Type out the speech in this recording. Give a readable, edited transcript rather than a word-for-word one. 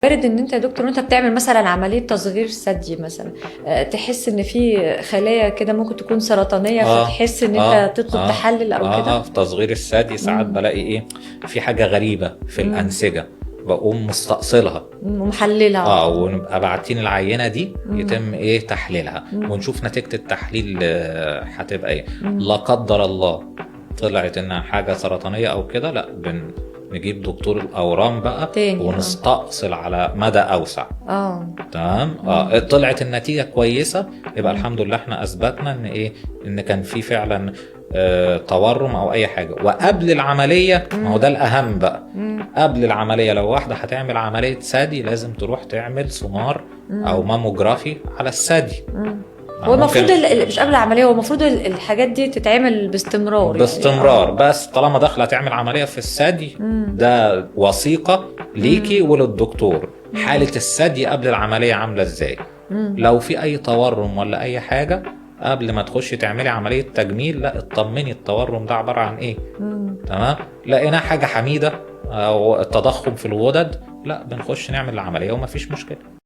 وارد ان انت يا دكتور وانت بتعمل مثلا عمليه تصغير ثدي مثلا، تحس ان في خلايا كده ممكن تكون سرطانيه، فتحس ان انت تطلب تحلل او كده؟ في تصغير الثدي ساعات بلاقي ايه، في حاجه غريبه في الانسجه، بقوم مستأصلها ومحللها. ونبقى باعتين العينه دي يتم ايه تحليلها، ونشوف نتيجه التحليل هتبقى ايه. لا قدر الله طلعت انها حاجه سرطانيه او كده، لا نجيب دكتور الاورام بقى تاني ونستأصل على مدى اوسع. تمام. طلعت النتيجه كويسه، يبقى الحمد لله احنا اثبتنا ان ايه، ان كان في فعلا تورم او اي حاجه. وقبل العمليه، ما هو ده الاهم بقى، قبل العمليه لو واحده هتعمل عمليه ثدي لازم تروح تعمل سونار او ماموجرافي على الثدي. هو المفروض مش قبل العمليه، هو المفروض الحاجات دي تتعمل باستمرار باستمرار يعني. بس طالما داخله تعمل عمليه في الثدي، ده وثيقه ليكي وللدكتور حاله الثدي قبل العمليه عامله ازاي. لو في اي تورم ولا اي حاجه قبل ما تخشي تعملي عمليه تجميل، لا اطمني التورم ده عباره عن ايه. تمام. لقينا حاجه حميده او التضخم في الغدد، لا بنخش نعمل العمليه ومفيش مشكله.